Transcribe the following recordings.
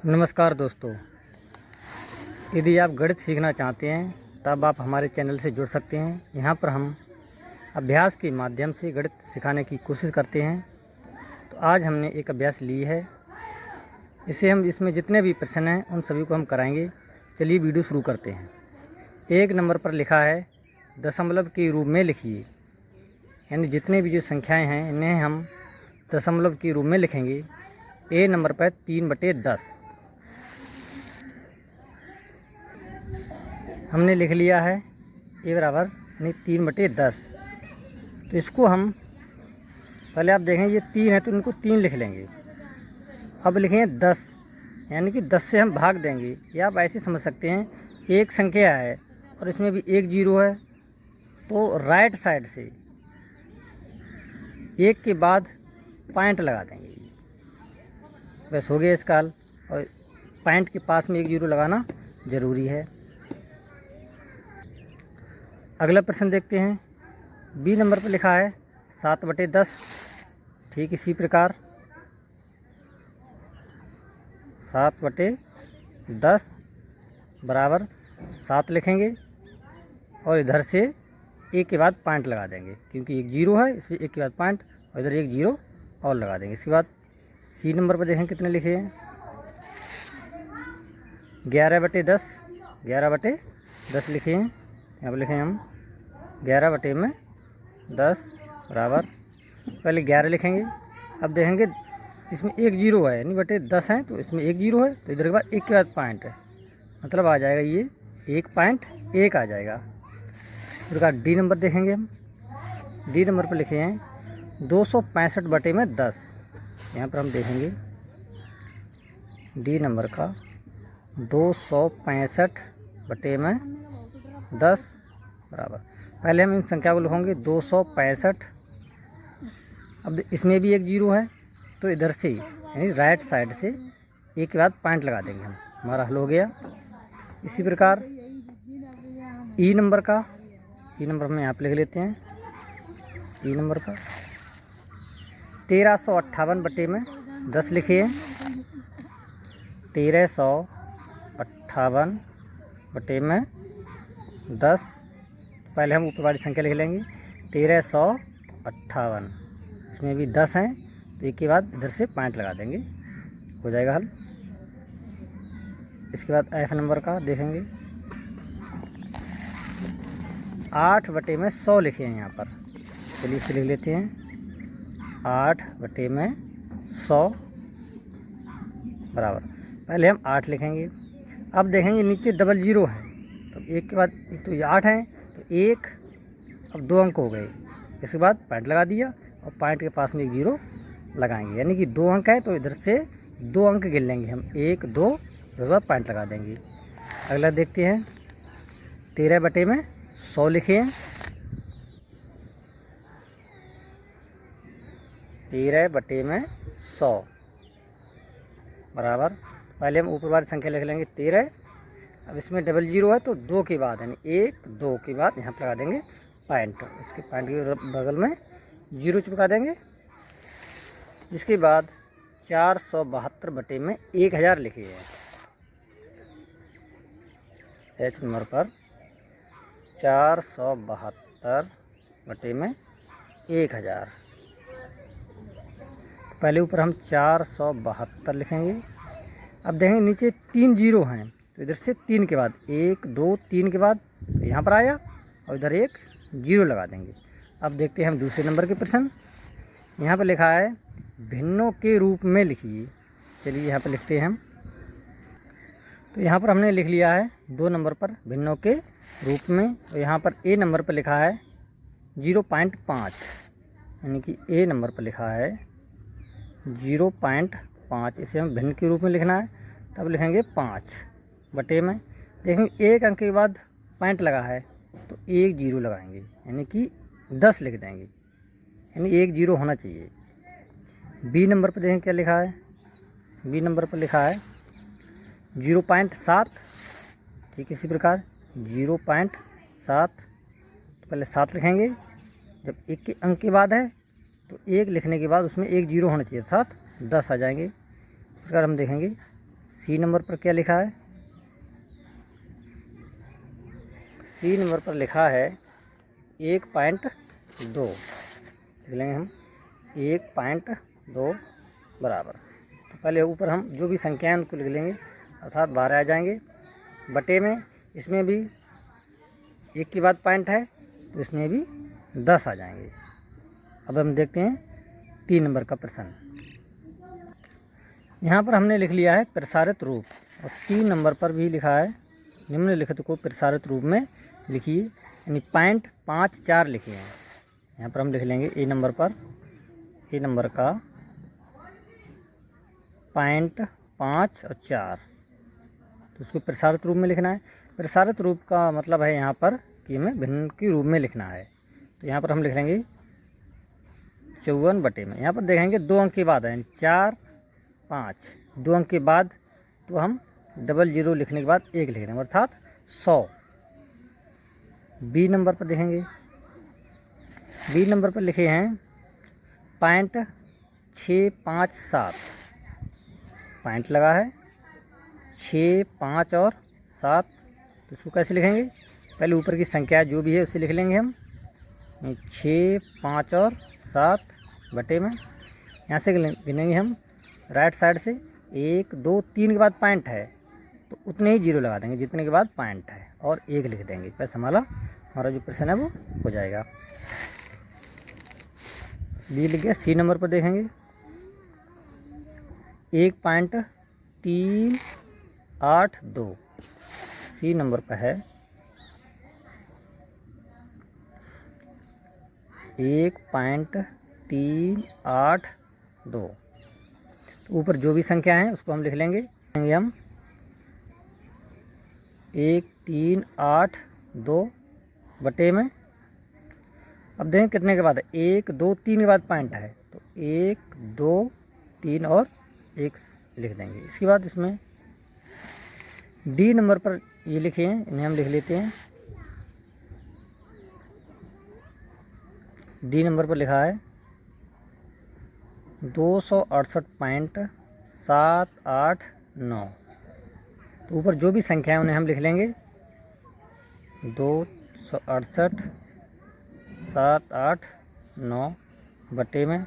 नमस्कार दोस्तों, यदि आप गणित सीखना चाहते हैं तब आप हमारे चैनल से जुड़ सकते हैं। यहाँ पर हम अभ्यास के माध्यम से गणित सिखाने की कोशिश करते हैं। तो आज हमने एक अभ्यास ली है, इसमें जितने भी प्रश्न हैं उन सभी को हम कराएंगे। चलिए वीडियो शुरू करते हैं। एक नंबर पर लिखा है दशमलव के रूप में लिखिए, यानी जितने भी जो संख्याएँ हैं इन्हें हम दशमलव के रूप में लिखेंगे। ए नंबर पर 3/10 हमने लिख लिया है। ए बराबर यानी 3/10। तो इसको हम पहले आप देखें, ये 3 है तो इनको 3 लिख लेंगे। अब लिखेंगे 10, यानी कि 10 से हम भाग देंगे। या आप ऐसे समझ सकते हैं, एक संख्या है और इसमें भी एक जीरो है, तो राइट साइड से एक के बाद पॉइंट लगा देंगे। बस हो गया इसका हल। और पॉइंट के पास में एक जीरो लगाना ज़रूरी है। अगला प्रश्न देखते हैं। बी नंबर पर लिखा है 7/10। ठीक इसी प्रकार 7/10 बराबर 7 लिखेंगे और इधर से एक के बाद पॉइंट लगा देंगे, क्योंकि एक जीरो है इसमें एक के बाद पॉइंट, और इधर एक जीरो और लगा देंगे। इसके बाद सी नंबर पर देखें कितने लिखे हैं। 11/10 11/10 लिखे हैं। यहाँ पर लिखें हम 11/10 बराबर पहले 11 लिखेंगे। अब देखेंगे इसमें एक जीरो है, यानी बटे 10 है तो इसमें एक जीरो है, तो इधर के बाद एक के बाद पॉइंट है, मतलब आ जाएगा ये 1.1 आ जाएगा। इस प्रकार डी नंबर देखेंगे हम। डी नंबर पर लिखे हैं 265/10। यहाँ पर हम देखेंगे डी नंबर का 265/10 बराबर पहले हम इन संख्या को लिखेंगे 265। अब इसमें भी एक जीरो है, तो इधर से यानी राइट साइड से एक के बाद पॉइंट लगा देंगे हम, हमारा हल हो गया। इसी प्रकार ई नंबर का, ई नंबर हम यहाँ पर लिख लेते हैं। ई नंबर का 1358/10 लिखे हैं। 1358/10 पहले हम ऊपर वाली संख्या लिख लेंगे 1358। इसमें भी 10 हैं तो एक के बाद इधर से पॉइंट लगा देंगे, हो जाएगा हल। इसके बाद एफ नंबर का देखेंगे 8/100 लिखे हैं यहाँ पर। चलिए इसे लिख लेते हैं 8/100 बराबर पहले हम 8 लिखेंगे। अब देखेंगे नीचे डबल जीरो है, तो एक के बाद एक, तो ये 8 है तो एक, अब 2 अंक हो गए। इसके बाद पॉइंट लगा दिया और पॉइंट के पास में एक जीरो लगाएंगे, यानी कि 2 अंक है तो इधर से 2 अंक गिन लेंगे हम, 1 2, उसके बाद पॉइंट लगा देंगे। अगला देखते हैं 13/100 लिखे हैं। 13/100 बराबर पहले हम ऊपर वाली संख्या लिख लेंगे 13। अब इसमें डबल जीरो है तो 2 के बाद यानी 1 2 के बाद यहाँ पर लगा देंगे पॉइंट, इसके पॉइंट के बगल में जीरो चिपका देंगे। इसके बाद 472/1000 लिखे हैं। एच नंबर पर 472/1000। पहले ऊपर हम 472 लिखेंगे। अब देखेंगे नीचे 3 जीरो हैं, तो इधर से 3 के बाद 1 2 3 के बाद यहाँ पर आया और इधर एक जीरो लगा देंगे। अब देखते हैं हम दूसरे नंबर के प्रश्न। यहाँ पर लिखा है भिन्नों के रूप में लिखिए। चलिए यहाँ पर लिखते हैं हम। तो यहाँ पर हमने लिख लिया है 2 नंबर पर भिन्नों के रूप में, और यहाँ पर ए नंबर पर लिखा है 0.5, यानी कि ए नंबर पर लिखा है 0.5। इसे हम भिन्न के रूप में लिखना है, तब लिखेंगे 5/में। देखेंगे एक अंक के बाद पॉइंट लगा है तो एक जीरो लगाएंगे, यानी कि 10 लिख देंगे, यानी एक जीरो होना चाहिए। बी नंबर पर देखें क्या लिखा है। बी नंबर पर लिखा है 0.7। ठीक इसी प्रकार 0.7 तो पहले 7 लिखेंगे। जब एक के अंक के बाद है तो एक लिखने के बाद उसमें एक जीरो होना चाहिए, अर्थात 10 आ जाएंगे। इस प्रकार हम देखेंगे सी नंबर पर क्या लिखा है? सी नंबर पर लिखा है 1.2। लिख लेंगे हम 1.2 बराबर। तो पहले ऊपर हम जो भी संख्याएं उनको लिख लेंगे, अर्थात 12 आ जाएंगे। बटे में इसमें भी 1 के बाद पॉइंट है तो इसमें भी 10 आ जाएंगे। अब हम देखते हैं 3 नंबर का प्रश्न। यहाँ पर हमने लिख लिया है प्रसारित रूप, और 3 नंबर पर भी लिखा है निम्नलिखित को प्रसारित रूप में लिखिए, यानी 0.54 लिखे हैं। यहाँ पर हम लिख लेंगे ए नंबर पर, ए नंबर का 0.5 और 4, तो उसको प्रसारित रूप में लिखना है। प्रसारित रूप का मतलब है यहाँ पर कि हमें भिन्न के रूप में लिखना है। तो यहाँ पर हम लिख लेंगे 54 बटे में। यहाँ पर देखेंगे 2 अंक के बाद है, यानी 4 5, 2 अंक के बाद तो हम 00 लिखने के बाद 1 लिख देंगे, अर्थात 100। बी नंबर पर देखेंगे, बी नंबर पर लिखे हैं 0.657, पॉइंट लगा है 6 5 और 7। तो इसको कैसे लिखेंगे? पहले ऊपर की संख्या जो भी है उसे लिख लेंगे हम, 6 5 और 7 बटे में। यहाँ से गिनेंगे हम राइट साइड से, 1 2 3 के बाद पॉइंट है तो उतने ही 0 लगा देंगे जितने के बाद पॉइंट है, और 1 लिख देंगे। बस हमारा जो प्रश्न है वो हो जाएगा। बी लिख गया। सी नंबर पर देखेंगे 1.382, सी नंबर पर है 1.382। तो ऊपर जो भी संख्या है उसको हम लिख लेंगे हम 1382 बटे में। अब देखें कितने के बाद है, 1 2 3 के बाद पॉइंट है तो 1 2 3 और 1 लिख देंगे। इसके बाद इसमें डी नंबर पर ये लिखे हैं, इन्हें हम लिख लेते हैं। डी नंबर पर लिखा है 268.789। तो ऊपर जो भी संख्या है उन्हें हम लिख लेंगे 268.789 बटे में।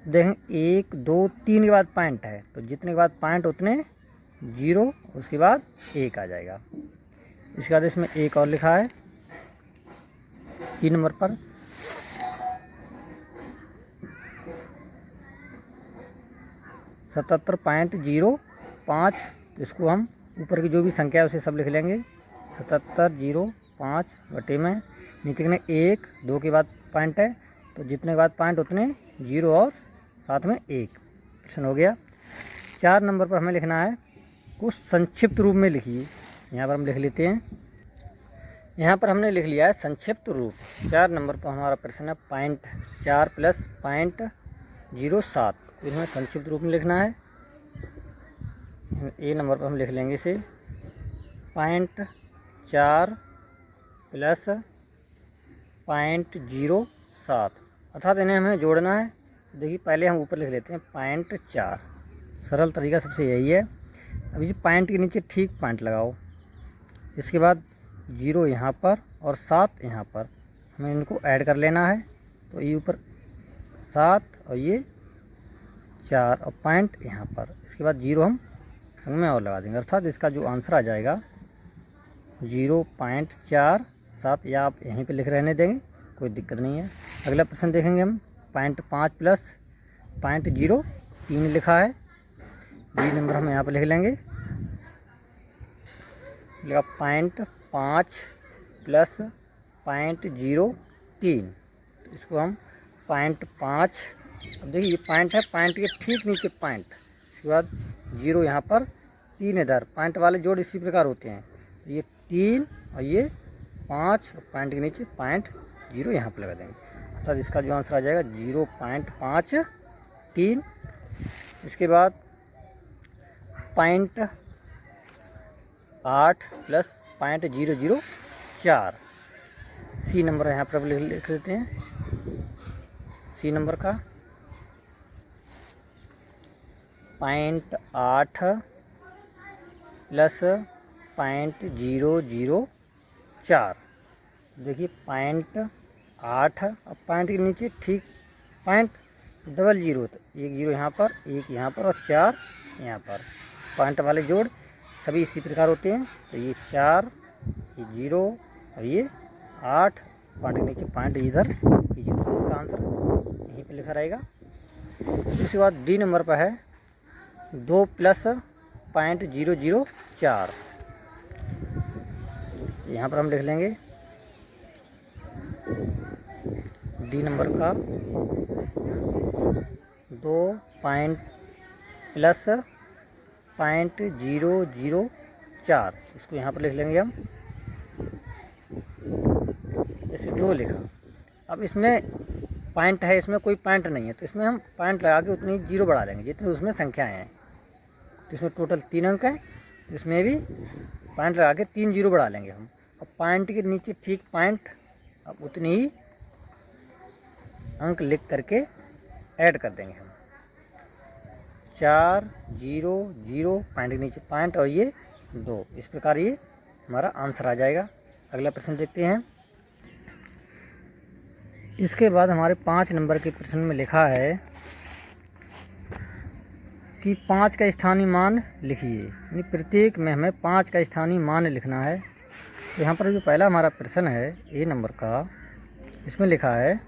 देखें 1 2 3 के बाद पॉइंट है तो जितने के बाद पॉइंट उतने 0, उसके बाद 1 आ जाएगा। इसके बाद इसमें एक और लिखा है ई नंबर पर 77.05। तो इसको हम ऊपर की जो भी संख्या है उसे सब लिख लेंगे 7705 बटे में। नीचे में 1 2 के बाद पॉइंट है तो जितने के बाद पॉइंट उतने 0 और साथ में 1। प्रश्न हो गया। 4 नंबर पर हमें लिखना है कुछ संक्षिप्त रूप में लिखिए। यहाँ पर हम लिख लेते हैं, यहाँ पर हमने लिख लिया है संक्षिप्त रूप। 4 नंबर पर हमारा प्रश्न है 0.4 प्लस 0.07, इसमें संक्षिप्त रूप में लिखना है। ए नंबर पर हम लिख लेंगे इसे 0.4 प्लस 0.07, अर्थात इन्हें हमें जोड़ना है। तो देखिए पहले हम ऊपर लिख लेते हैं 0.4, सरल तरीका सबसे यही है। अब इस पॉइंट के नीचे ठीक पॉइंट लगाओ, इसके बाद 0 यहाँ पर और 7 यहाँ पर, हमें इनको ऐड कर लेना है। तो ये ऊपर 7 और ये 4 और पॉइंट यहाँ पर, इसके बाद 0 हम संग में और लगा देंगे, अर्थात इसका जो आंसर आ जाएगा 0.47। या आप यहीं पे लिख रहने देंगे, कोई दिक्कत नहीं है। अगला प्रश्न देखेंगे हम 0.5 प्लस 0.03 लिखा है। बी नंबर हम यहाँ पर लिख लेंगे, लिखा 0.5 प्लस 0.03। तो इसको हम 0.5, अब देखिए ये पॉइंट है, पॉइंट के ठीक नीचे पॉइंट, इसके बाद 0 यहाँ पर, 3 इधर। पॉइंट वाले जोड़ इसी प्रकार होते हैं। तो ये 3 और ये 5, पॉइंट के नीचे 0.0 यहाँ पर लगा देंगे, अर्थात इसका जो आंसर आ जाएगा 0.53। इसके बाद 0.8 प्लस 0.004, सी नंबर यहाँ पर लिख लेते हैं। सी नंबर का 0.8 प्लस 0.004। देखिए 0.8, अब पॉइंट के नीचे ठीक 0.00, तो एक जीरो यहाँ पर, एक यहाँ पर और 4 यहाँ पर। पॉइंट वाले जोड़ सभी इसी प्रकार होते हैं। तो ये 4, ये 0 और ये 8, पॉइंट के नीचे पॉइंट इधर, ये 0। तो इसका आंसर यहीं पे लिखा रहेगा। इसके बाद डी नंबर पर है 2 प्लस 0.004। यहाँ पर हम लिख लेंगे डी नंबर का 2 प्लस 0.004, इसको यहाँ पर लिख लेंगे हम। जैसे 2 लिखा, अब इसमें पॉइंट है, इसमें कोई पॉइंट नहीं है, तो इसमें हम पॉइंट लगा के उतनी जीरो बढ़ा लेंगे जितनी उसमें संख्याएं हैं। तो इसमें टोटल 3 अंक हैं, इसमें भी पॉइंट लगा के 3 जीरो बढ़ा लेंगे हम। अब पॉइंट के नीचे ठीक पॉइंट, अब उतनी ही अंक लिख करके ऐड कर देंगे हम। 4 0 0, पॉइंट के नीचे पॉइंट और ये 2, इस प्रकार ये हमारा आंसर आ जाएगा। अगला प्रश्न देखते हैं। इसके बाद हमारे 5 नंबर के प्रश्न में लिखा है कि 5 का स्थानीय मान लिखिए, यानी प्रत्येक में हमें 5 का स्थानीय मान लिखना है। तो यहाँ पर जो पहला हमारा प्रश्न है ए नंबर का, इसमें लिखा है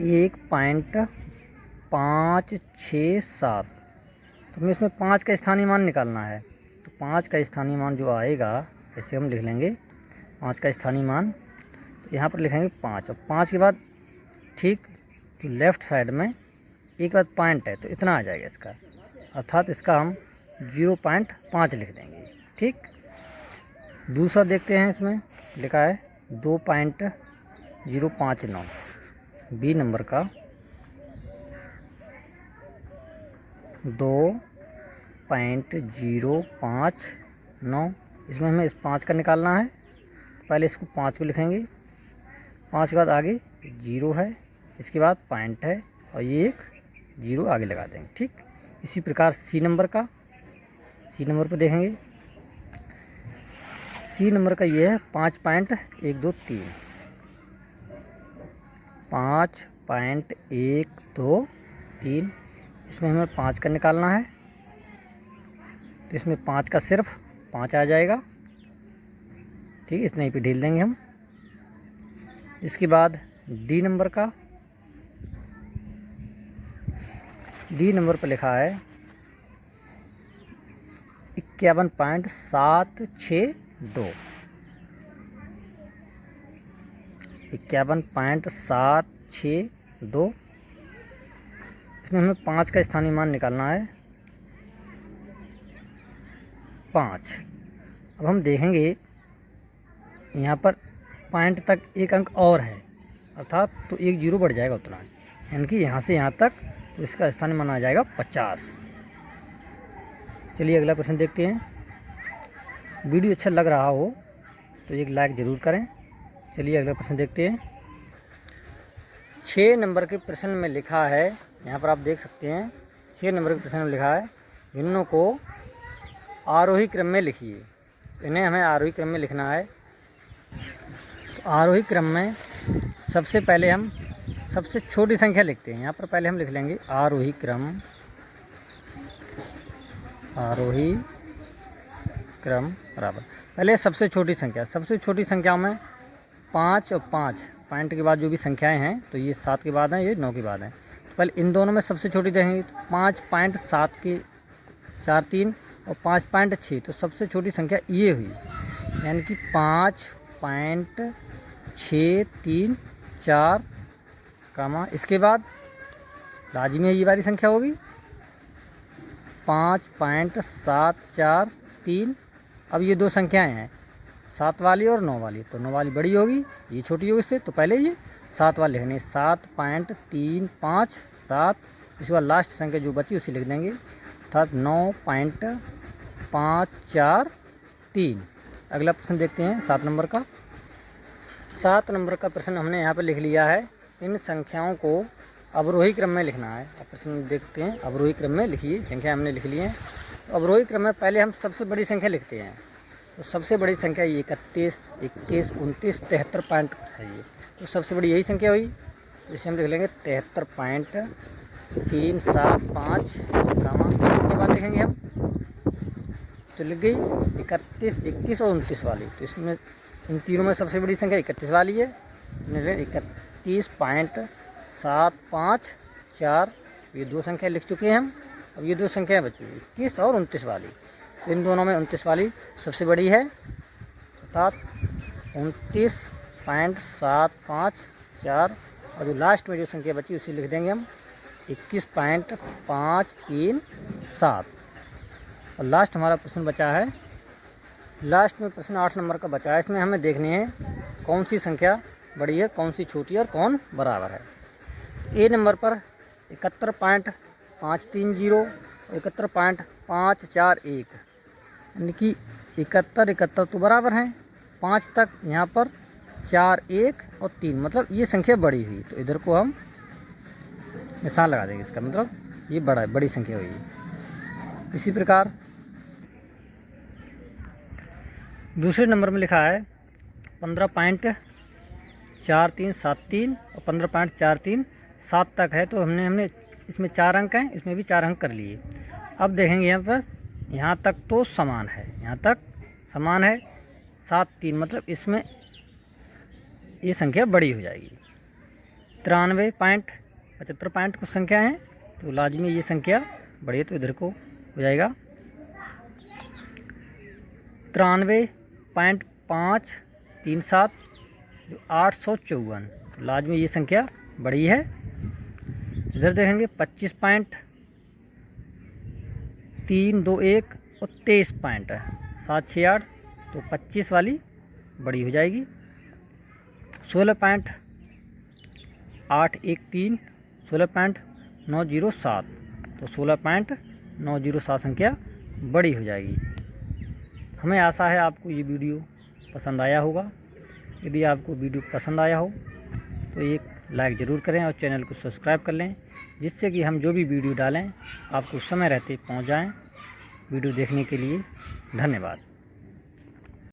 1.567। तो हमें इसमें 5 का स्थानीय मान निकालना है। तो 5 का स्थानीय मान जो आएगा, ऐसे हम लिख लेंगे 5 का स्थानीय मान। तो यहाँ पर लिखेंगे 5, और 5 के बाद ठीक तो लेफ़्ट साइड में एक बाद पॉइंट है, तो इतना आ जाएगा इसका, अर्थात इसका हम 0.5 लिख देंगे। ठीक, दूसरा देखते हैं। इसमें लिखा है 2.059, बी नंबर का 2.059। इसमें हमें इस 5 का निकालना है। पहले इसको 5 को लिखेंगे, 5 के बाद आगे 0 है, इसके बाद पॉइंट है और ये एक 0 आगे लगा देंगे। ठीक, इसी प्रकार सी नंबर का, सी नंबर पर देखेंगे। सी नंबर का ये है 5.123, 5.123। इसमें हमें 5 का निकालना है, तो इसमें 5 का सिर्फ 5 आ जाएगा। ठीक, इतना ही पे ढील देंगे हम। इसके बाद डी नंबर का, डी नंबर पर लिखा है 51.762, 51.762। इसमें हमें 5 का स्थानीय मान निकालना है, 5। अब हम देखेंगे यहाँ पर पॉइंट तक एक अंक और है, अर्थात तो एक 0 बढ़ जाएगा उतना, यानी कि यहाँ से यहाँ तक, तो इसका स्थानीय मान आ जाएगा 50। चलिए अगला प्रश्न देखते हैं। वीडियो अच्छा लग रहा हो तो एक लाइक ज़रूर करें। चलिए अगला प्रश्न देखते हैं। 6 नंबर के प्रश्न में लिखा है, यहाँ पर आप देख सकते हैं 6 नंबर के प्रश्न में लिखा है भिन्नों को आरोही क्रम में लिखिए। इन्हें हमें आरोही क्रम में लिखना है। तो आरोही क्रम में सबसे पहले हम सबसे छोटी संख्या लिखते हैं। यहाँ पर पहले हम लिख लेंगे आरोही क्रम, आरोही क्रम बराबर पहले सबसे छोटी संख्या। सबसे छोटी संख्या में 5 और 5 पॉइंट के बाद जो भी संख्याएं हैं, तो ये 7 के बाद हैं, ये 9 के बाद हैं। तो पहले इन दोनों में सबसे छोटी देखेंगे, तो 5.7 के 4 3 और 5.6, तो सबसे छोटी संख्या ये हुई, यानी कि 5.634 कामा, इसके बाद लाजिमी ये वाली संख्या होगी 5.743। अब ये दो संख्याएं हैं 7 वाली और 9 वाली, तो 9 वाली बड़ी होगी, ये छोटी होगी इससे, तो पहले ये 7 वाली लिखनी है, 7.357। इसके बाद लास्ट संख्या जो बची उसी लिख देंगे, अर्थात 9.543। अगला प्रश्न देखते हैं 7 नंबर का। 7 नंबर का प्रश्न हमने यहाँ पर लिख लिया है, इन संख्याओं को अवरोही क्रम में लिखना है। अब प्रश्न देखते हैं, अवरोही क्रम में लिखिए। संख्या हमने लिख ली है, तो अवरोही क्रम में पहले हम सबसे बड़ी संख्या लिखते हैं। तो सबसे बड़ी संख्या ये 31, 21, 29, 73 पॉइंट है ये। तो सबसे बड़ी यही संख्या हुई, जिसे हम लिख लेंगे 73.375, इसके बाद देखेंगे हम तो लिख गई 31, 21 और 29 वाली। तो इसमें इन तीनों में सबसे बड़ी संख्या 31 वाली है। 31.754, ये दो संख्या लिख चुके हैं हम। अब ये दो संख्या बची 21 और 29 वाली। तो इन दोनों में 29 वाली सबसे बड़ी है, अर्थात 29.754। और जो लास्ट में जो संख्या बची उसे लिख देंगे हम 21.537। और लास्ट हमारा प्रश्न बचा है, लास्ट में प्रश्न 8 नंबर का बचा है। इसमें हमें देखनी है कौन सी संख्या बड़ी है, कौन सी छोटी है और कौन बराबर है। ए नंबर पर 71.530, 71.541, यानी कि 71 तो बराबर हैं 5 तक, यहाँ पर 4, 1 और 3, मतलब ये संख्या बड़ी हुई। तो इधर को हम निशान लगा देंगे, इसका मतलब ये बड़ी संख्या हुई। इसी प्रकार दूसरे नंबर में लिखा है 15.4373 और 15.437 तक है। तो हमने इसमें 4 अंक हैं, इसमें भी 4 अंक कर लिए। अब देखेंगे यहाँ पर, यहाँ तक तो समान है, यहाँ तक समान है 7, 3, मतलब इसमें ये संख्या बड़ी हो जाएगी। 93.75 पॉइंट कुछ संख्या है, तो लाजमी ये संख्या बड़ी है, तो इधर को हो जाएगा 93.537, जो 854, तो लाजमी ये संख्या बड़ी है। इधर देखेंगे 25.321 और 23 पॉइंट है 768, तो 25 वाली बड़ी हो जाएगी। 16.813, 16.907, तो 16.907 संख्या बड़ी हो जाएगी। हमें आशा है आपको ये वीडियो पसंद आया होगा। यदि आपको वीडियो पसंद आया हो तो एक लाइक ज़रूर करें और चैनल को सब्सक्राइब कर लें, जिससे कि हम जो भी वीडियो डालें आपको समय रहते पहुंच जाएं। वीडियो देखने के लिए धन्यवाद।